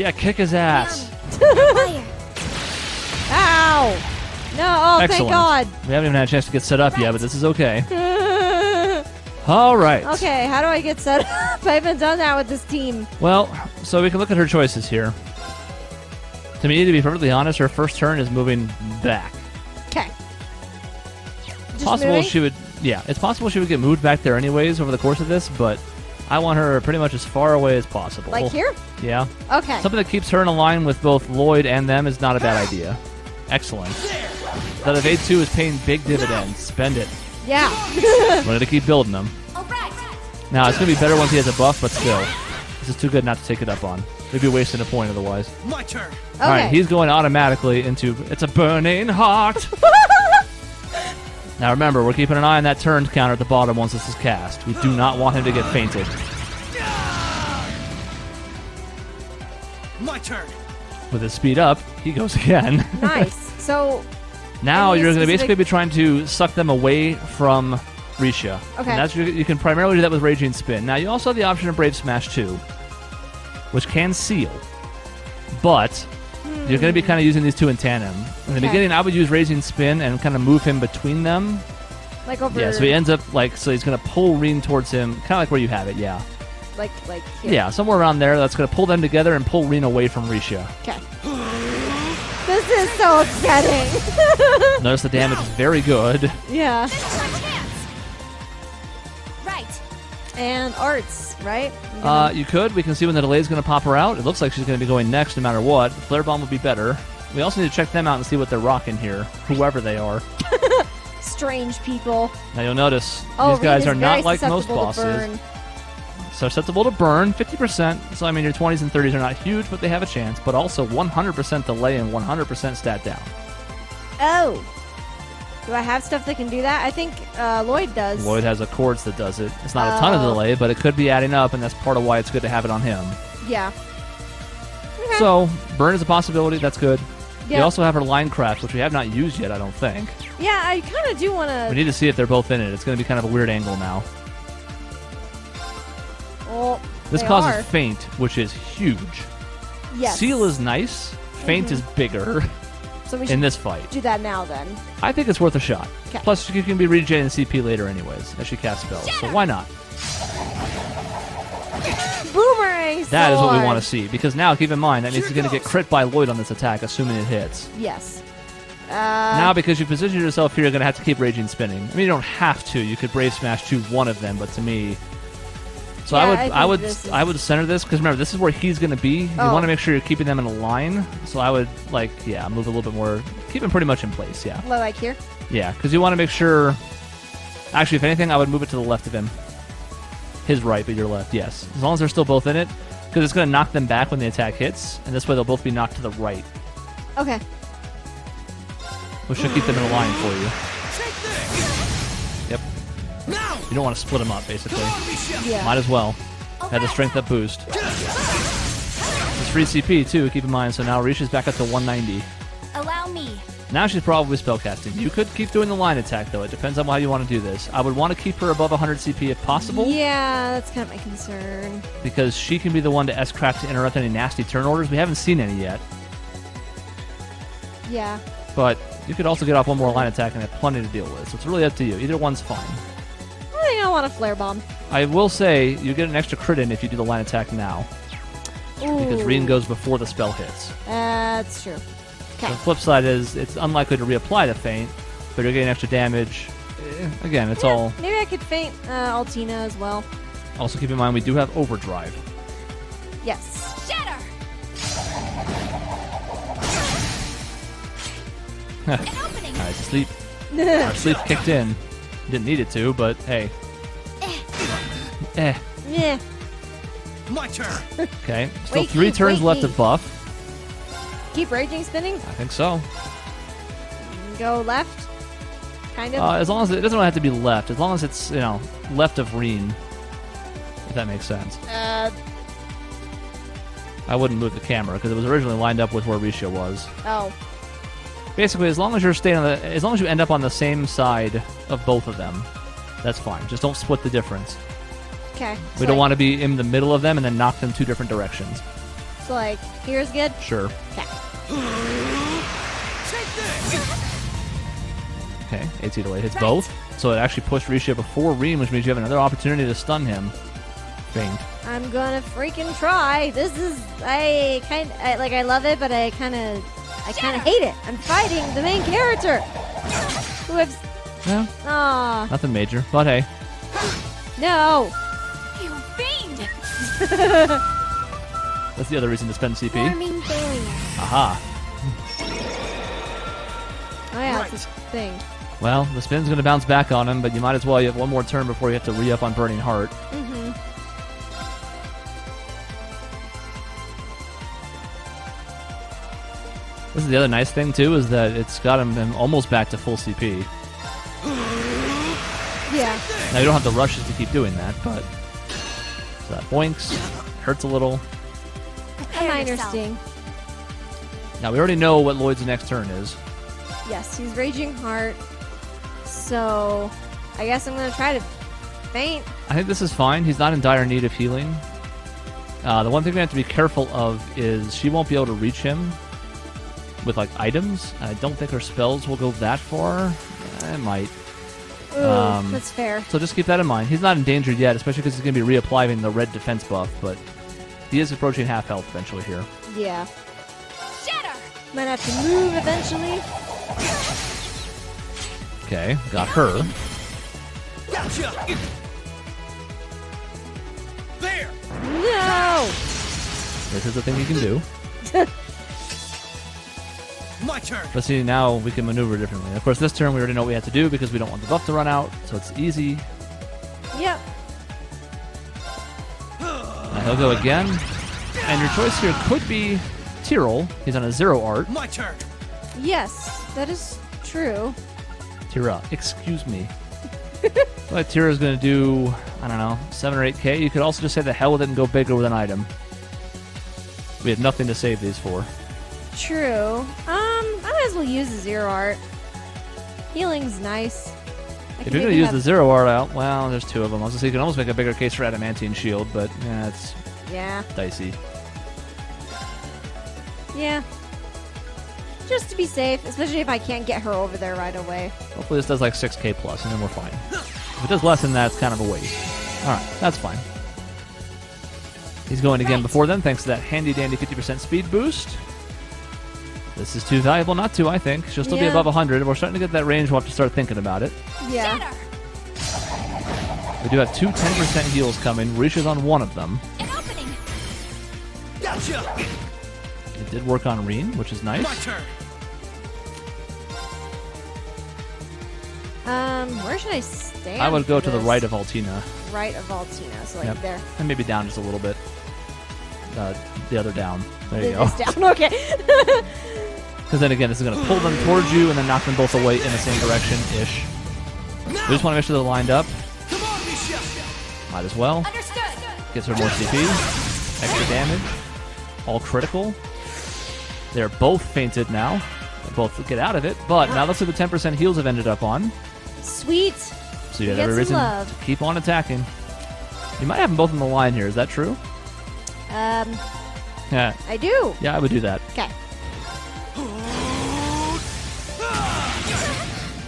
Yeah, kick his ass. Ow! No, oh, Excellent. thank God. We haven't even had a chance to get set up yet, but this is okay. All right. Okay, how do I get set up? I haven't done that with this team. Well, so we can look at her choices here. To me, to be perfectly honest, her first turn is moving back. Okay. Possible she would, yeah, it's possible she would get moved back there anyways over the course of this, but I want her pretty much as far away as possible. Like here? Yeah. Okay. Something that keeps her in a line with both Lloyd and them is not a bad idea. Excellent. That evade 2 is paying big dividends. Spend it. Yeah. We're going to keep building them. Now, it's going to be better once he has a buff, but still. This is too good not to take it up on. We'd be wasting a point otherwise. My turn. Okay. All right, he's going automatically into It's a Burning Heart. Now remember, we're keeping an eye on that turn counter at the bottom once this is cast. We do not want him to get fainted. My turn. With his speed up, he goes again. Nice. So now any you're going to specific- basically be trying to suck them away from Risha. Okay. And that's, you can primarily do that with Raging Spin. Now you also have the option of Brave Smash 2, which can seal. But you're going to be kind of using these two in tandem. In the beginning, I would use Raging Spin and kind of move him between them. like over. Yeah, so he ends up so he's going to pull Rean towards him, kind of like where you have it, yeah. like here. Yeah, somewhere around there. That's going to pull them together and pull Rean away from Risha. Okay. This is so upsetting. Notice the damage is very good. Yeah. Right. And arts, right? You could. We can see when the delay is going to pop her out. It looks like she's going to be going next no matter what. Flare Bomb would be better. We also need to check them out and see what they're rocking here, whoever they are. Strange people. Now you'll notice Oh, these guys Rean are is not very like most susceptible to bosses. burn. Susceptible to burn, 50%. So, I mean, your 20s and 30s are not huge, but they have a chance. But also 100% delay and 100% stat down. Oh. Do I have stuff that can do that? I think Lloyd does. Lloyd has a quartz that does it. It's not a ton of delay, but it could be adding up, and that's part of why it's good to have it on him. Yeah. Okay. So, burn is a possibility. That's good. Yeah. We also have her line craft, which we have not used yet, I don't think. Yeah, I kind of do want We to. need to see if they're both in it. It's going to be kind of a weird angle now. Well, This they causes are. feint, which is huge. Yes. Seal is nice. Feint is bigger So we in should this fight. do that now then. I think it's worth a shot. 'Kay. Plus, you can be regenerating CP later anyways, as she casts spells. So why not? Boomerang. That is what we sword. want to see. Because now, keep in mind, that means he's going to get crit by Lloyd on this attack, assuming it hits. Yes. Now, because you position yourself here, you're going to have to keep Raging Spinning. I mean, you don't have to. You could Brave Smash to one of them, but to me... So Yeah, I would this is- I would center this, because remember, this is where he's going to be. You Oh. want to make sure you're keeping them in a line. So I would, move a little bit more... Keep them pretty much in place, yeah. Like here. Yeah, because you want to make sure... Actually, if anything, I would move it to the left of him. His right, but your left, yes. As long as they're still both in it, because it's going to knock them back when the attack hits, and this way they'll both be knocked to the right, Okay. which should keep them in a line for you. Take this. Yep. Now. You don't want to split them up, basically. Yeah. Might as well. Had the strength up boost. It's free CP, too, keep in mind, so now Risha's back up to 190. Allow me. Now she's probably spellcasting. You could keep doing the line attack, though. It depends on how you want to do this. I would want to keep her above 100 CP if possible. Yeah, that's kind of my concern. Because she can be the one to S-craft to interrupt any nasty turn orders. We haven't seen any yet. Yeah. But you could also get off one more line attack and have plenty to deal with. So it's really up to you. Either one's fine. I think I want a flare bomb. I will say you get an extra crit in if you do the line attack now. Because Ooh. Rean goes before the spell hits. That's true. Okay. The flip side is it's unlikely to reapply the feint, but you're getting extra damage. Again, it's all... Maybe I could feint Altina as well. Also keep in mind we do have overdrive. Yes. Shatter. An opening. Alright, sleep. Our sleep kicked in. Didn't need it to, but hey. Yeah. My turn. Okay. Still Wait, 3 wait, turns wait, left wait. of buff. Keep raging spinning. I think so. Go left. Kind of. As long as it doesn't really have to be left. As long as it's, left of Rean. If that makes sense. I wouldn't move the camera because it was originally lined up with where Risha was. Oh. Basically, as long as you're staying as long as you end up on the same side of both of them, that's fine. Just don't split the difference. Okay. We don't want to be in the middle of them and then knock them 2 different directions. So, like, here's good? Sure. Okay. Take this! Okay, 18 delay hits both. So it actually pushed Risha before Rean, which means you have another opportunity to stun him. Faint. I'm gonna freaking try. This is, I love it, but I kind of hate it. I'm fighting the main character. Who has, Yeah, aw, nothing major. But hey, no. You fiend! that's the other reason to spend CP. Forming barrier. Aha. Oh yeah, Right. it's a thing. Well, the spin's going to bounce back on him, but you might as well. You have one more turn before you have to re-up on Burning Heart. Mm-hmm. This is the other nice thing, too, is that it's got him almost back to full CP. Yeah. Now, you don't have the rushes to keep doing that, but... So that boinks. Hurts a little. A Prepare minor yourself. sting. Now, we already know what Lloyd's next turn is. Yes, he's Raging Heart. So, I guess I'm gonna try to faint. I think this is fine. He's not in dire need of healing. The one thing we have to be careful of is she won't be able to reach him with, like, items. I don't think her spells will go that far. It might. Ooh, that's fair. So just keep that in mind. He's not endangered yet, especially because he's going to be reapplying the red defense buff, but he is approaching half health eventually here. Yeah. Shatter! Might have to move eventually. Okay, got her. Gotcha! There! No! This is the thing he can do. My turn! But see, now we can maneuver differently. Of course, this turn we already know what we have to do because we don't want the buff to run out, so it's easy. Yep. Now he'll go again. And your choice here could be Tyrell. He's on a 0 art. My turn! Yes, that is true. Tira, excuse me. Like Tira's going to do, I don't know, 7 or 8k. You could also just say the hell with it and go bigger with an item. We had nothing to save these for. True. I might as well use the 0 art. Healing's nice. If you're going to use the 0 art out, well, there's 2 of them. I was going to say you can almost make a bigger case for Adamantine Shield, but yeah, it's Yeah. dicey. Yeah. Just to be safe, especially if I can't get her over there right away. Hopefully this does like 6k plus, and then we're fine. If it does less than that, it's kind of a waste. Alright, that's fine. He's going again before then, thanks to that handy-dandy 50% speed boost. This is too valuable not to, I think. She'll still be Yeah. above 100. We're starting to get that range. We'll have to start thinking about it. Yeah. Shatter! We do have 2 10% heals coming. Risha's on one of them. An opening! Gotcha! It did work on Rean, which is nice. My turn! Where should I stand? I would go for to the this? right of Altina. Right of Altina, so like Yep. there. And maybe down just a little bit. The other down. There you go. This down. Okay. Because then again, this is going to pull them towards you and then knock them both away in the same direction-ish. We just want to make sure they're lined up. Come on, Misha! Might as well. Understood! Gets her more CP. Extra damage. All critical. They're both fainted now. They both get out of it. But now let's see the 10% heals have ended up on. Sweet. So you have Get every some reason love. to keep on attacking. You might have them both on the line here. Is that true? Yeah, I do. yeah, I would do that. Okay.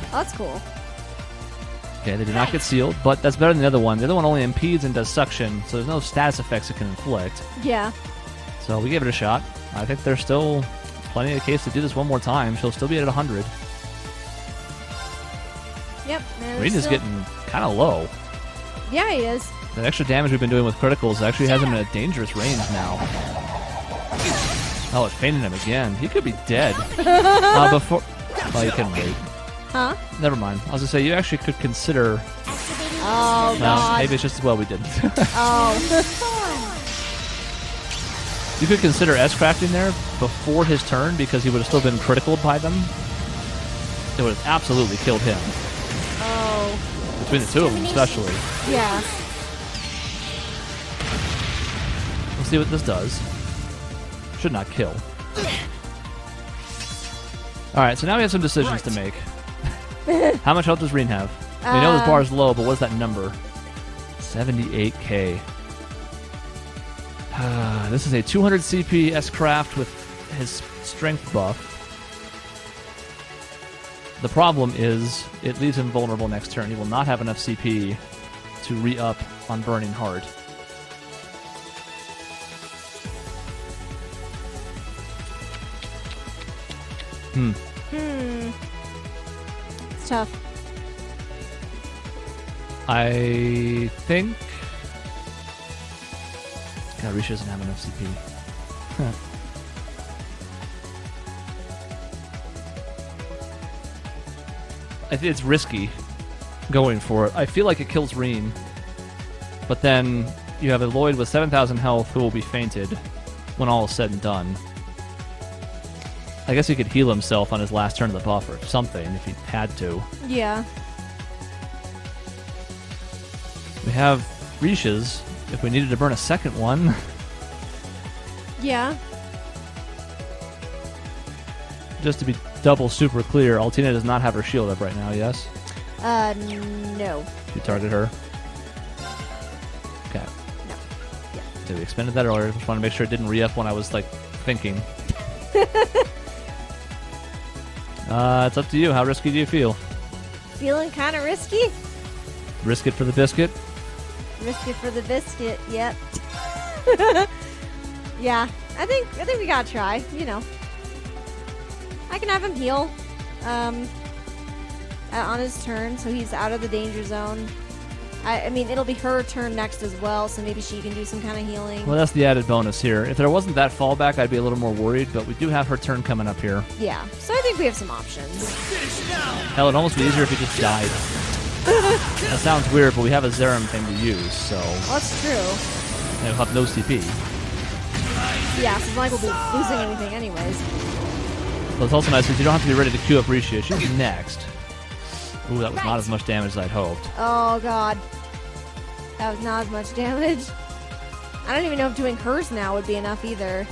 Oh, that's cool. Okay, they did not get sealed, but that's better than the other one. The other one only impedes and does suction, so there's no status effects it can inflict. Yeah. So we gave it a shot. I think there's still plenty of case to do this one more time. She'll still be at 100. Yep. Man, Rean is getting kind of low. Yeah, he is. The extra damage we've been doing with criticals actually has him in a dangerous range now. Oh, it's fainting him again. He could be dead. Before... Oh, you can wait. Huh? Never mind. I was going to say, you actually could consider... Activating Oh, No, God. maybe it's just as well we didn't. Oh. You could consider S-crafting there before his turn because he would have still been critical by them. It would have absolutely killed him. Oh. Between the two of them, especially. Yeah. We'll see what this does. Should not kill. Alright, so now we have some decisions to make. How much health does Rean have? We know this bar is low, but what's that number? 78k. This is a 200 CP S-Craft with his strength buff. The problem is it leaves him vulnerable next turn. He will not have enough CP to re-up on Burning Heart. It's tough. I think... God, Risha doesn't have enough CP. I think it's risky going for it. I feel like it kills Rean. But then you have a Lloyd with 7,000 health who will be fainted when all is said and done. I guess he could heal himself on his last turn of the buff or something if he had to. Yeah. We have Risha's if we needed to burn a second one. Yeah. Just to be double super clear, Altina does not have her shield up right now, yes? No. You target her? Okay. No. Yeah. So we expended that earlier. Just want to make sure it didn't re-up when I was, like, thinking. It's up to you. How risky do you feel? Feeling kind of risky? Risk it for the biscuit? Risk it for the biscuit, yep. Yeah. I think we gotta try, you know. I can have him heal on his turn, so he's out of the danger zone. I mean, it'll be her turn next as well, so maybe she can do some kind of healing. Well, that's the added bonus here. If there wasn't that fallback, I'd be a little more worried, but we do have her turn coming up here. Yeah, so I think we have some options. Hell, it'd almost be easier if he just died. That sounds weird, but we have a Zerum thing to use, so... Well, that's true. And it'll have no CP. Yeah, so Mike will be losing anything anyways. But it's also nice because you don't have to be ready to queue up Risha. She's next. Ooh, that was not as much damage as I'd hoped. Oh, God. That was not as much damage. I don't even know if doing hers now would be enough either.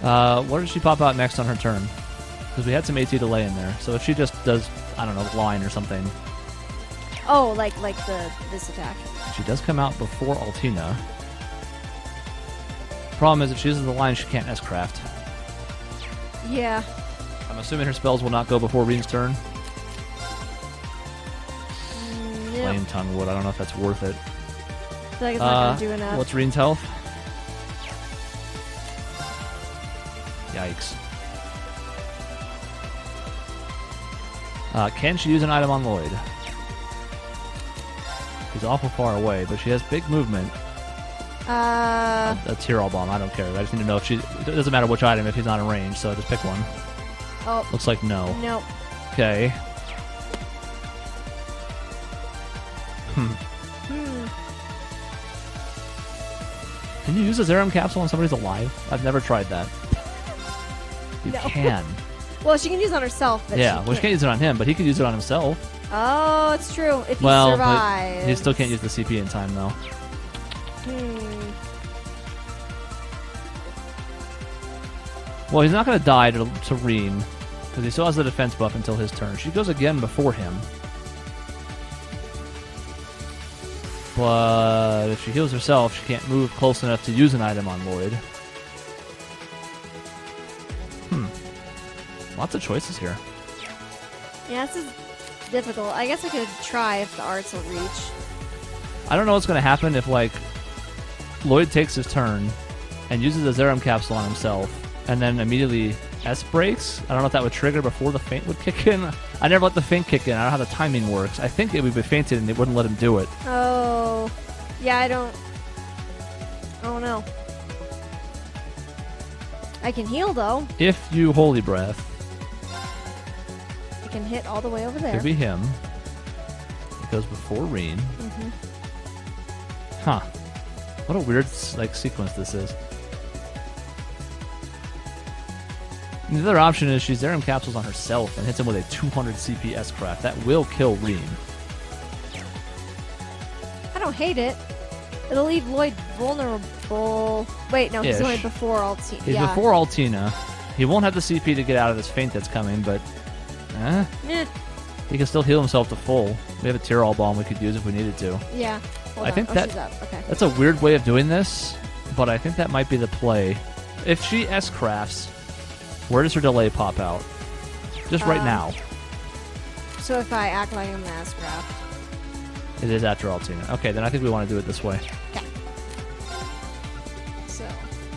What did she pop out next on her turn? Because we had some AT delay in there. So if she just does, I don't know, line or something. Oh, like this attack. She does come out before Altina. Problem is, if she uses the line, she can't S-Craft. Yeah. I'm assuming her spells will not go before Rean's turn. Nope. Flame Tongue would. I don't know if that's worth it. I feel like it's not going to do enough. What's Rean's health? Yikes. Can she use an item on Lloyd? She's awful far away, but she has big movement. A Tyrol Bomb, I don't care. I just need to know if she... It doesn't matter which item if he's not in range, so just pick one. Oh. Looks like no. Nope. Okay. Can you use a Zerum capsule on somebody's alive? I've never tried that. You No. can. Well, she can use it on herself. But Yeah, well, she can't use it on him, but he can use it on himself. Oh, it's true. If he Well, survives. but he still can't use the CP in time, though. Well, he's not going to die to Rean, because he still has the defense buff until his turn. She goes again before him. But if she heals herself, she can't move close enough to use an item on Lloyd. Lots of choices here. Yeah, this is difficult. I guess I could try if the arts will reach. I don't know what's going to happen if, like, Lloyd takes his turn and uses a Zerum capsule on himself, and then immediately S-breaks. I don't know if that would trigger before the feint would kick in. I never let the feint kick in. I don't know how the timing works. I think it would be feinted and they wouldn't let him do it. Oh. Yeah, I don't know. I can heal, though. If you Holy Breath, I can hit all the way over there. could be him. It goes before Rean. Huh. What a weird, like, sequence this is. And the other option is she Zerum capsules on herself and hits him with a 200 CP S-Craft. That will kill Rean. I don't hate it. It'll leave Lloyd vulnerable. Wait, no, he's Ish. only before Altina. He's before Altina. He won't have the CP to get out of this feint that's coming, but... He can still heal himself to full. We have a Tyrol Bomb we could use if we needed to. Yeah. Hold I on. think she's up. Okay. That's a weird way of doing this, but I think that might be the play. If she S-crafts, where does her delay pop out? Just right now. So if I act like I'm an S-craft. It is after Altina. Okay, then I think we want to do it this way. Okay. So,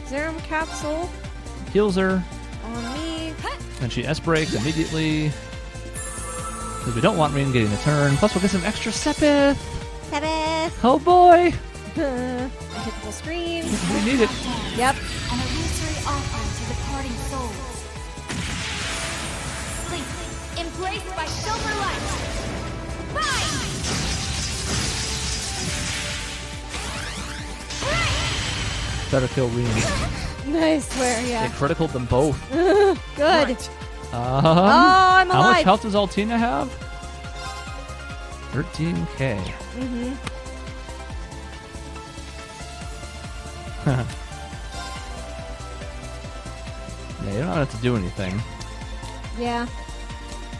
Serum Capsule Heals her, on me. and she S-breaks immediately. Because we don't want Rean getting the turn. Plus, we'll get some extra Sepith. Seven. Oh boy! A hitful scream. We need it. Yep. An illusory offering to departing souls. Sleep, embraced by silver light. Bind! Better kill Rean. I swear, They yeah. criticaled them both. Good. Right. I'm How much alive. health does Altina have? 13k. Mm-hmm. Yeah, you don't have to do anything. Yeah.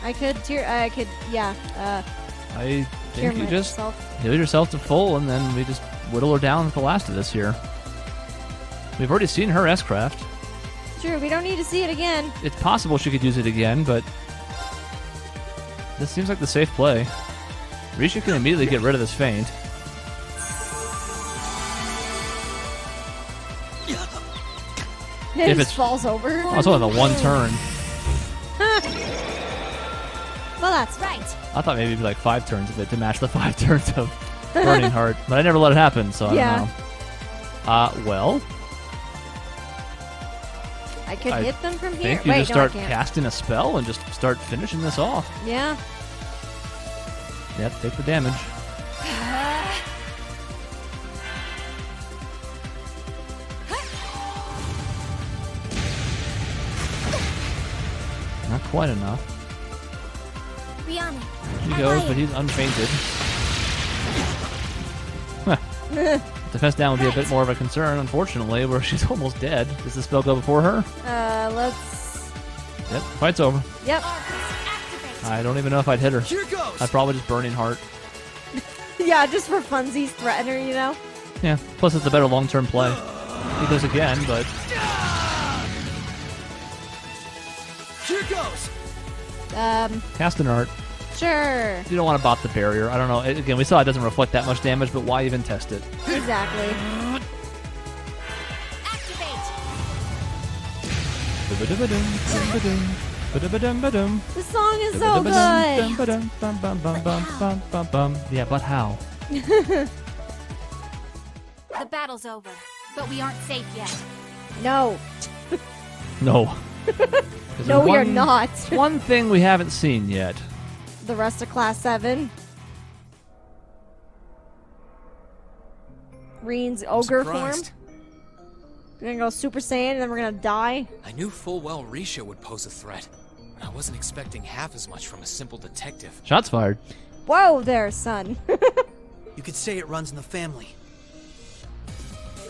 I could yeah. I Cure think you just myself. heal yourself to full, and then we just whittle her down with the last of this here. We've already seen her S-craft. True, we don't need to see it again. It's possible she could use it again, but this seems like the safe play. Risha can immediately get rid of this feint. It If just it's- falls over. Oh, it's only the one turn. Well, that's Right. I thought maybe it'd be like 5 turns of it to match the 5 turns of Burning Heart, but I never let it happen, so I Yeah. don't know. Well, I could I hit them from I here. think you Wait, just no, start I can't. casting a spell and just start finishing this off. Yeah. Yep, take the damage. Not quite enough. Rihanna. He goes, but he's unfainted. Defense down would be a bit more of a concern, unfortunately, where she's almost dead. Does the spell go before her? Let's. Yep, fight's over. Yep. Activate. I don't even know if I'd hit her. Here goes. I'd probably just Burning Heart. Yeah, just for funsies, threaten her, you know? Yeah, plus it's a better long-term play. He goes again, but Here goes. casting art. Sure. You don't want to bop the barrier. I don't know. Again, we saw it doesn't reflect that much damage, but why even test it? Exactly. Activate. This song is so good. Yeah, but how? The battle's over, but we aren't safe yet. No. No. No, we are not. One thing we haven't seen yet. The rest of Class 7. Rean's ogre form. Surprised. We're gonna go Super Saiyan and then we're gonna die. I knew full well Risha would pose a threat. I wasn't expecting half as much from a simple detective. Shots fired. Whoa there, son. You could say it runs in the family.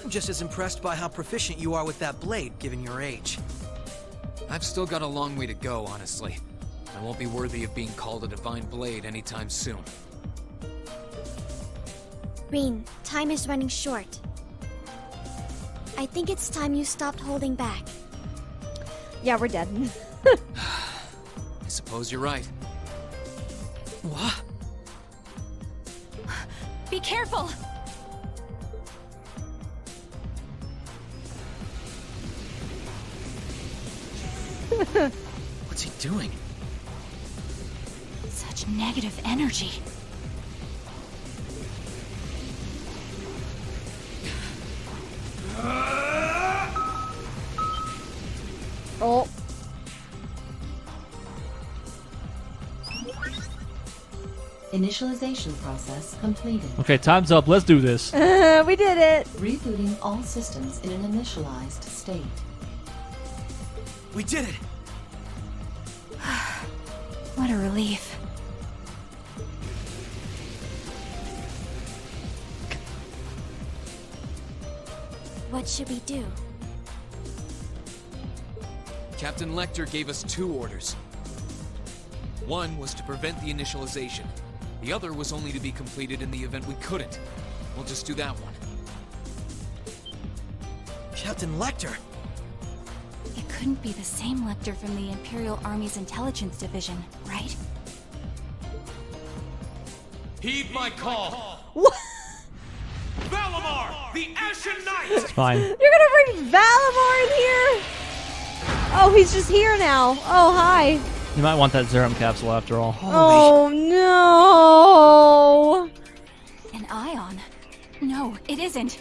I'm just as impressed by how proficient you are with that blade, given your age. I've still got a long way to go, honestly. I won't be worthy of being called a divine blade anytime soon. Rean, time is running short. I think it's time you stopped holding back. Yeah, we're dead. I suppose you're right. What? Be careful! What's he doing? Such negative energy. Oh. Initialization process completed. Okay, time's up. Let's do this. We did it. Rebooting all systems in an initialized state. We did it! What a relief. What should we do? Captain Lecter gave us 2 orders. One was to prevent the initialization. The other was only to be completed in the event we couldn't. We'll just do that one. Captain Lecter. It couldn't be the same Lecter from the Imperial Army's intelligence division, right? Heed my call. What? Valimar, the Ashen Knight! It's fine. You're gonna bring Valimar in here? Oh, he's just here now. Oh, hi. You might want that Zerum capsule after all. Oh, no. An ion? No, it isn't.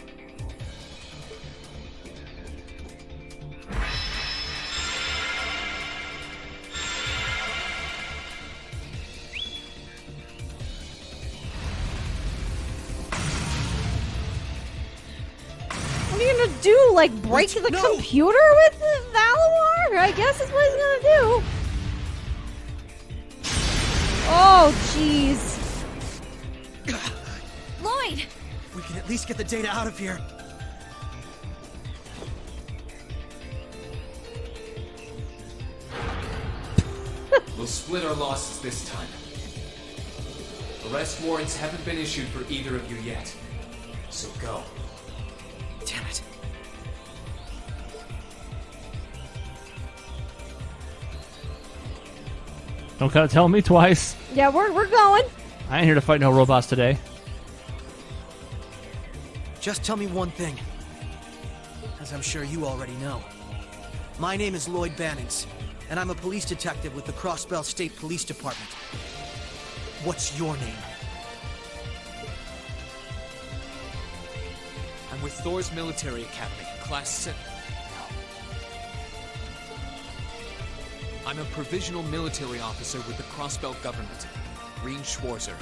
What are you gonna do? Like, break the computer with Valimar? I guess that's what he's gonna do. Oh, jeez. Lloyd! We can at least get the data out of here. We'll split our losses this time. Arrest warrants haven't been issued for either of you yet. So go. Damn it. Don't gotta tell me twice. Yeah, we're going. I ain't here to fight no robots today. Just tell me one thing. As I'm sure you already know. My name is Lloyd Bannings, and I'm a police detective with the Crossbell State Police Department. What's your name? I'm with Thor's Military Academy, Class 7. I'm a provisional military officer with the Crossbell government, Rean Schwarzer.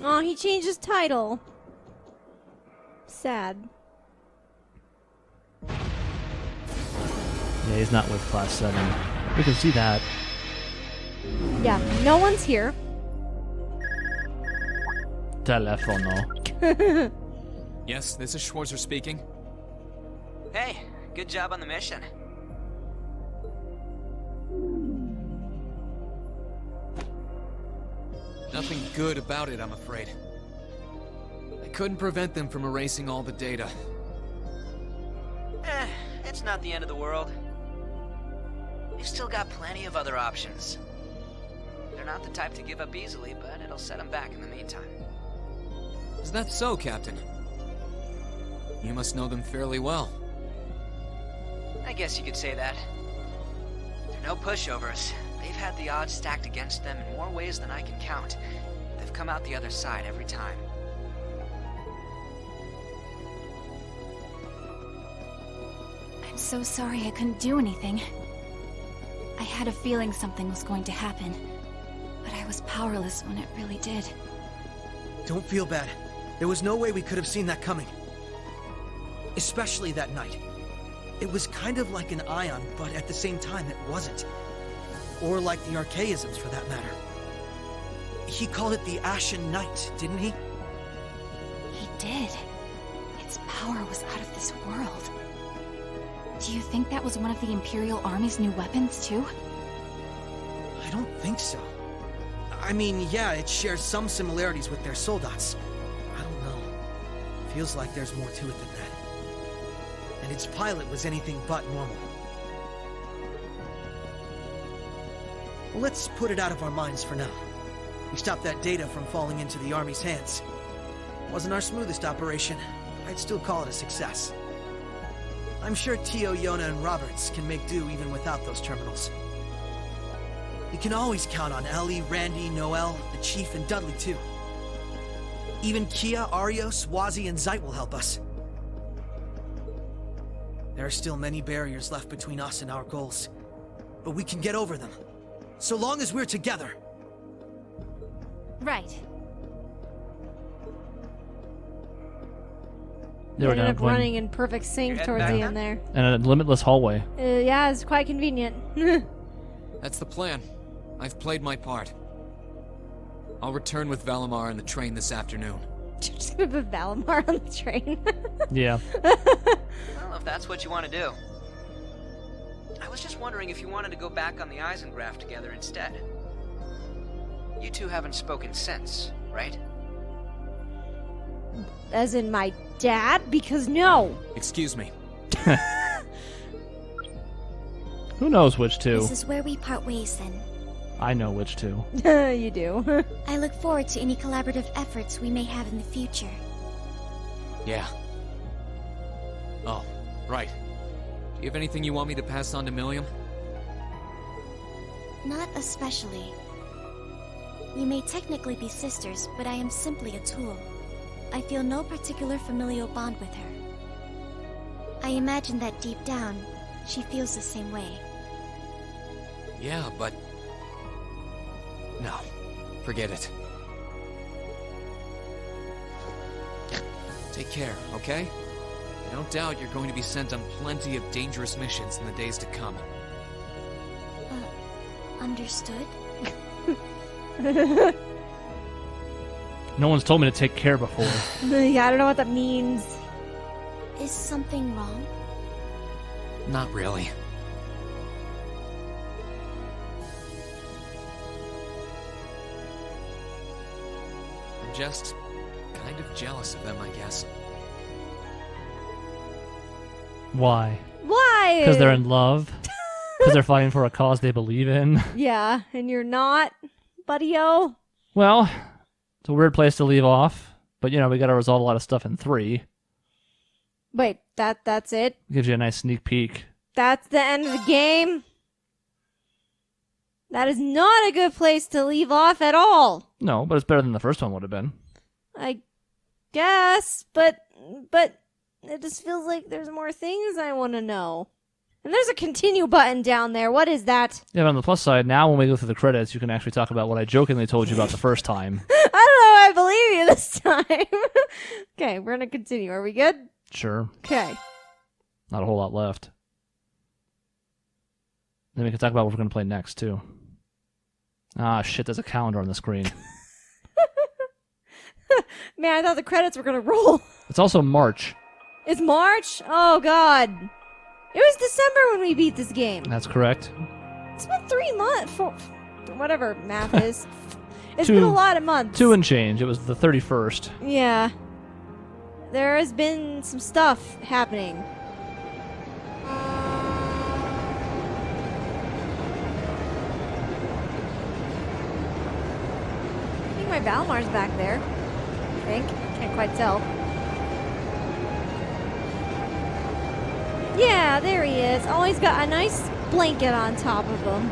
Oh, he changed his title. Sad. Yeah, he's not with Class 7. We can see that. Yeah, no one's here. Telefono. Yes, this is Schwarzer speaking. Hey, good job on the mission. Nothing good about it, I'm afraid. I couldn't prevent them from erasing all the data. It's not the end of the world. We've still got plenty of other options. They're not the type to give up easily, but it'll set them back in the meantime. Is that so, Captain? You must know them fairly well. I guess you could say that. They're no pushovers. They've had the odds stacked against them in more ways than I can count. They've come out the other side every time. I'm so sorry I couldn't do anything. I had a feeling something was going to happen, but I was powerless when it really did. Don't feel bad. There was no way we could have seen that coming. Especially that night. It was kind of like an ion, but at the same time it wasn't. Or like the archaisms, for that matter. He called it the Ashen Knight, didn't he? He did. Its power was out of this world. Do you think that was one of the Imperial Army's new weapons, too? I don't think so. I mean, yeah, it shares some similarities with their soldats. I don't know. Feels like there's more to it than that. And its pilot was anything but normal. Let's put it out of our minds for now. We stopped that data from falling into the Army's hands. Wasn't our smoothest operation. I'd still call it a success. I'm sure Tio, Yona, and Roberts can make do even without those terminals. You can always count on Ellie, Randy, Noel, the Chief, and Dudley, too. Even Kia, Arios, Wazi, and Zeit will help us. There are still many barriers left between us and our goals, but we can get over them. So long as we're together. Right. They They were ended down up running in perfect sync You're towards heading the back end there. and a limitless hallway. Yeah, it's quite convenient. That's the plan. I've played my part. I'll return with Valimar on the train this afternoon. Just gonna put Valimar on the train. Yeah. Well, if that's what you want to do. I was just wondering if you wanted to go back on the Eisengraph together instead. You two haven't spoken since, right? As in my Dad, because no. Excuse me. Who knows which two? This is where we part ways then. I know which two. You do. I look forward to any collaborative efforts we may have in the future. Yeah. Oh, right. Do you have anything you want me to pass on to Milliam? Not especially. We may technically be sisters, but I am simply a tool. I feel no particular familial bond with her. I imagine that deep down, she feels the same way. Yeah, but... No. Forget it. Take care, okay? I don't doubt you're going to be sent on plenty of dangerous missions in the days to come. Understood? No one's told me to take care before. Yeah, I don't know what that means. Is something wrong? Not really. I'm just kind of jealous of them, I guess. Why? Why? Because they're in love? Because they're fighting for a cause they believe in? Yeah, and you're not, buddy-o? Well, it's a weird place to leave off. But, you know, we got to resolve a lot of stuff in 3. Wait, that's it? Gives you a nice sneak peek. That's the end of the game? That is not a good place to leave off at all. No, but it's better than the first one would have been. I guess, but it just feels like there's more things I want to know. And there's a continue button down there. What is that? Yeah, but on the plus side, now when we go through the credits, you can actually talk about what I jokingly told you about the first time. I don't know if I believe you this time. Okay, we're going to continue. Are we good? Sure. Okay. Not a whole lot left. Then we can talk about what we're going to play next, too. Ah, shit, there's a calendar on the screen. Man, I thought the credits were going to roll. It's also March. It's March? Oh, God. It was December when we beat this game. That's correct. It's been 3 months. Whatever math is. It's been a lot of months. 2 and change. It was the 31st. Yeah. There has been some stuff happening. I think my Valimar's back there. I think. Can't quite tell. Yeah, there he is. Oh, he's got a nice blanket on top of him.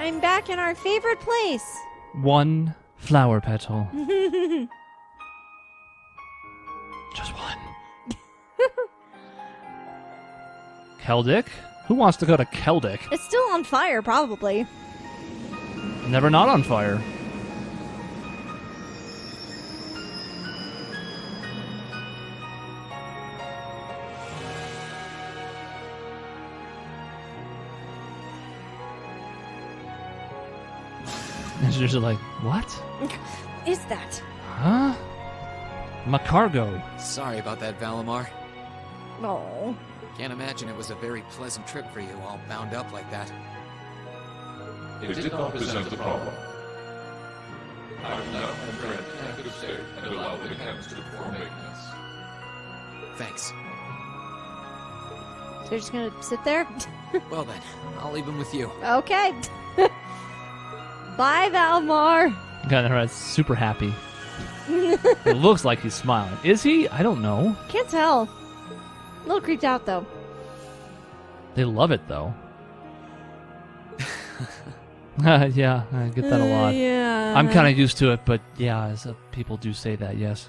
I'm back in our favorite place. 1 flower petal. Just 1. Keldic? Who wants to go to Keldic? It's still on fire, probably. Never not on fire. And she's just like, what? Is that? Huh? Macargo. Sorry about that, Valimar. Oh. Can't imagine it was a very pleasant trip for you, all bound up like that. It did not present a problem. I will now enter an active state and allow the mechanics to perform maintenance. Thanks. So you're just gonna sit there? Well then, I'll leave him with you. Okay. Bye, Valimar. Got super happy. It looks like he's smiling. Is he? I don't know. Can't tell. A little creeped out, though. They love it, though. Yeah, I get that a lot. Yeah. I'm kind of used to it, but yeah, people do say that, yes.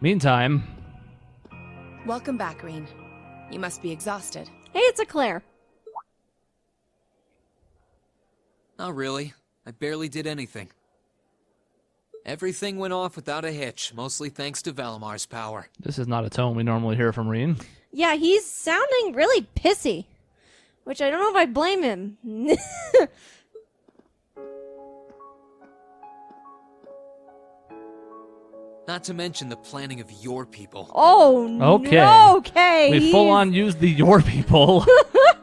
Meantime... Welcome back, Rean. You must be exhausted. Hey, it's a Claire. Not really. I barely did anything. Everything went off without a hitch, mostly thanks to Valimar's power. This is not a tone we normally hear from Rean. Yeah, he's sounding really pissy. Which I don't know if I blame him. Not to mention the planning of your people. Oh, Okay. no, okay. We full on used the your people.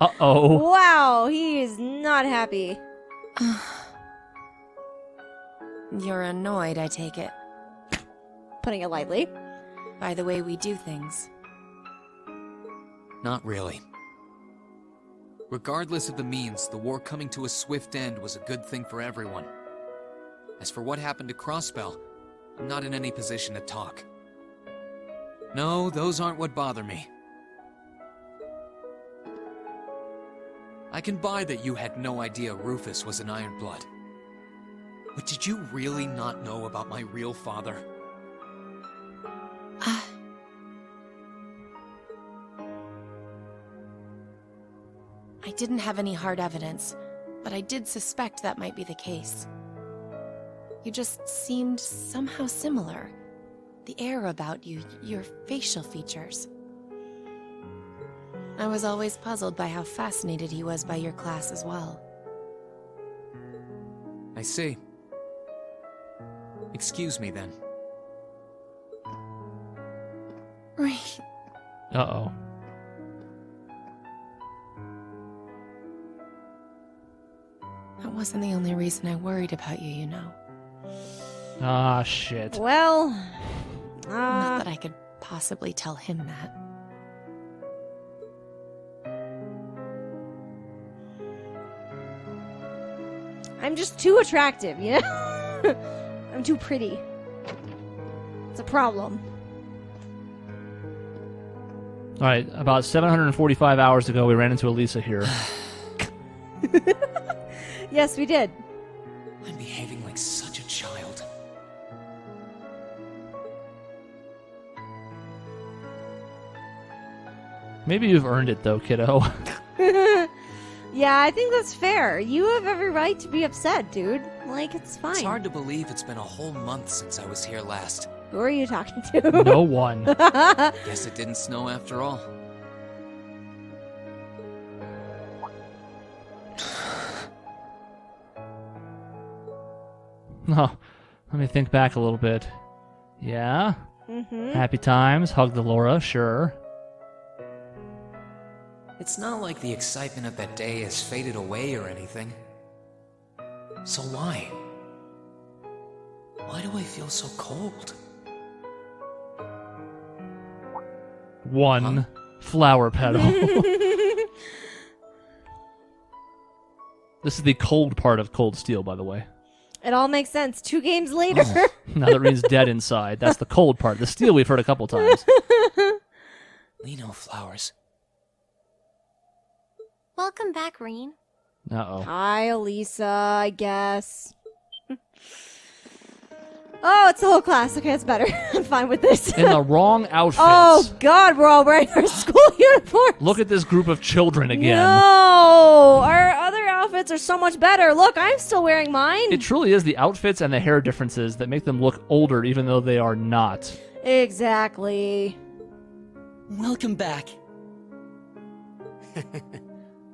Uh-oh. Wow, he is not happy. You're annoyed, I take it, Putting it lightly. by the way we do things. Not really. Regardless of the means, the war coming to a swift end was a good thing for everyone. As for what happened to Crossbell, I'm not in any position to talk. No, those aren't what bother me. I can buy that you had no idea Rufus was an Ironblood. But did you really not know about my real father? I didn't have any hard evidence, but I did suspect that might be the case. You just seemed somehow similar. The air about you, your facial features. I was always puzzled by how fascinated he was by your class as well. I see. Excuse me then. Right. Uh-oh. That wasn't the only reason I worried about you, you know. Ah, shit. Well, Not that I could possibly tell him that. I'm just too attractive, you know? I'm too pretty. It's a problem. All right, about 745 hours ago, we ran into Elisa here. Yes, we did. I'm behaving like such a child. Maybe you've earned it, though, kiddo. Yeah, I think that's fair. You have every right to be upset, dude. Like, it's fine. It's hard to believe it's been a whole month since I was here last. Who are you talking to? No one. Guess it didn't snow after all. Oh, let me think back a little bit. Yeah? Mm-hmm. Happy times, hug the Laura, sure. It's not like the excitement of that day has faded away or anything. So why? Why do I feel so cold? One flower petal. This is the cold part of Cold Steel, by the way. It all makes sense. 2 games later. Now that Rean's dead inside. That's the cold part. The steel we've heard a couple times. Lino flowers. Welcome back, Rean. Uh-oh. Hi, Elisa, I guess. Oh, it's the whole class. Okay, that's better. I'm fine with this. In the wrong outfits. Oh, God, we're all wearing our school uniforms. Look at this group of children again. No, our other outfits are so much better. Look, I'm still wearing mine. It truly is the outfits and the hair differences that make them look older, even though they are not. Exactly. Welcome back.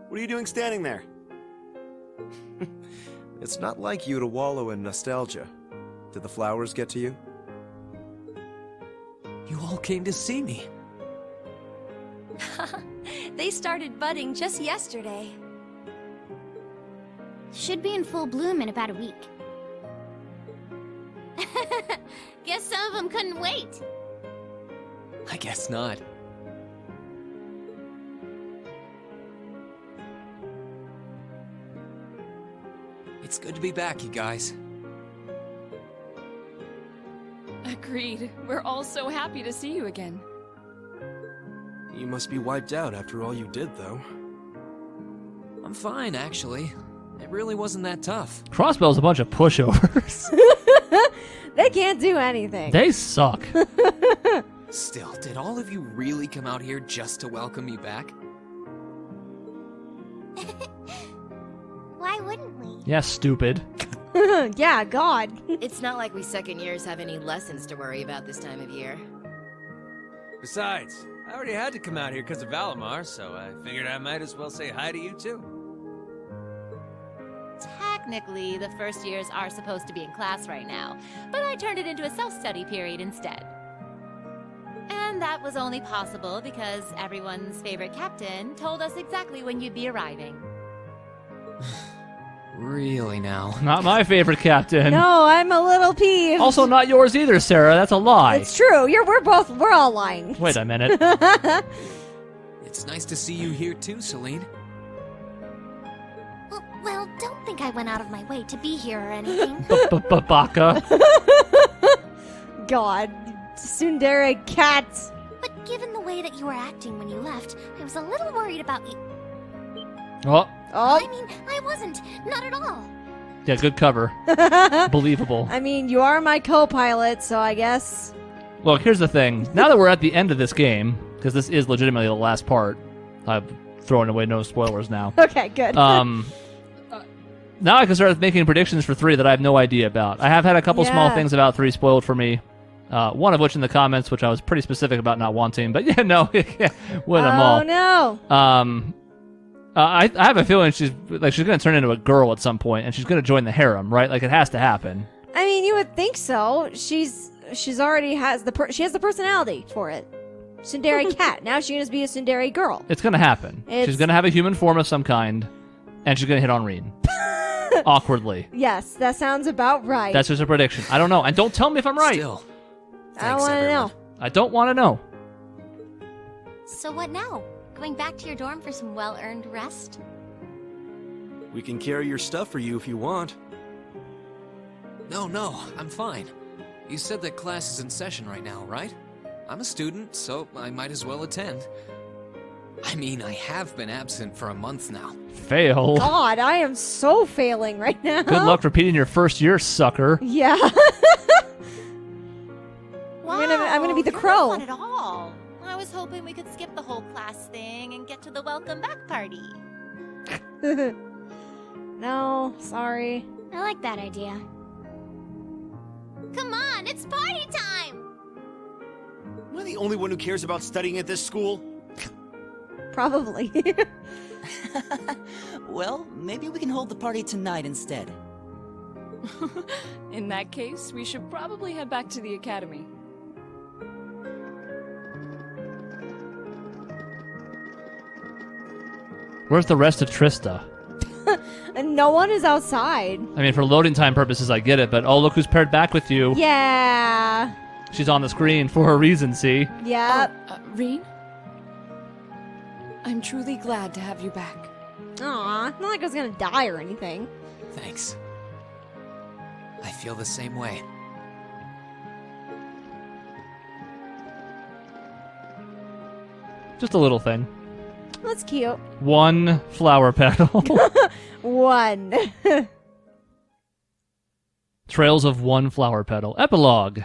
What are you doing standing there? It's not like you to wallow in nostalgia. Did the flowers get to you? You all came to see me. They started budding just yesterday. Should be in full bloom in about a week. Guess some of them couldn't wait. I guess not. It's good to be back, you guys. Agreed. We're all so happy to see you again. You must be wiped out after all you did, though. I'm fine, actually. It really wasn't that tough. Crossbell's a bunch of pushovers. They can't do anything. They suck. Still, did all of you really come out here just to welcome me back? Why wouldn't we? Yeah, stupid. Yeah, God. It's not like we second years have any lessons to worry about this time of year. Besides, I already had to come out here because of Valimar, so I figured I might as well say hi to you too. Technically, the first years are supposed to be in class right now, but I turned it into a self-study period instead. And that was only possible because everyone's favorite captain told us exactly when you'd be arriving. Really now? Not my favorite captain. No, I'm a little peeved. Also not yours either, Sarah. That's a lie. It's true. We're all lying. Wait a minute. It's nice to see you here too, Celine. Well, don't think I went out of my way to be here or anything. Baka. God. Tsundere cat. But given the way that you were acting when you left, I was a little worried about you. Oh. I mean, I wasn't. Not at all. Yeah, good cover. Believable. I mean, you are my co-pilot, so I guess... Look, here's the thing. Now that we're at the end of this game, because this is legitimately the last part, I'm throwing away no spoilers now. Okay, good. Now I can start making predictions for 3 that I have no idea about. I have had a couple small things about 3 spoiled for me. One of which in the comments, which I was pretty specific about not wanting, but yeah, no, win them all. Oh no! I have a feeling she's going to turn into a girl at some point, and she's going to join the harem, right? Like it has to happen. I mean, you would think so. She's already has she has the personality for it. Tsundere cat. Now she's going to be a tsundere girl. It's going to happen. She's going to have a human form of some kind, and she's going to hit on Rean. Awkwardly. Yes, that sounds about right. That's just a prediction. I don't know, and don't tell me if I'm right. Still, I don't want to know. I don't want to know. So what now? Going back to your dorm for some well-earned rest? We can carry your stuff for you if you want. No, I'm fine. You said that class is in session right now, right? I'm a student, so I might as well attend. I mean, I have been absent for a month now. Fail. God, I am so failing right now. Good luck repeating your first year, sucker. Yeah. Wow, I'm gonna be the crow. Not fun at all. I was hoping we could skip the whole class thing and get to the welcome back party. No, sorry. I like that idea. Come on, it's party time! Am I the only one who cares about studying at this school? Probably. Well, maybe we can hold the party tonight instead. In that case, we should probably head back to the academy. Where's the rest of Trista? And no one is outside. I mean, for loading time purposes, I get it, but oh, look who's paired back with you. Yeah. She's on the screen for a reason, see? Yep. Rean? I'm truly glad to have you back. Aw, not like I was gonna die or anything. Thanks. I feel the same way. Just a little thing. That's cute. 1 flower petal. 1. Trails of 1 flower petal. Epilogue.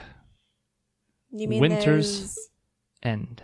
You mean Winter's there's... End.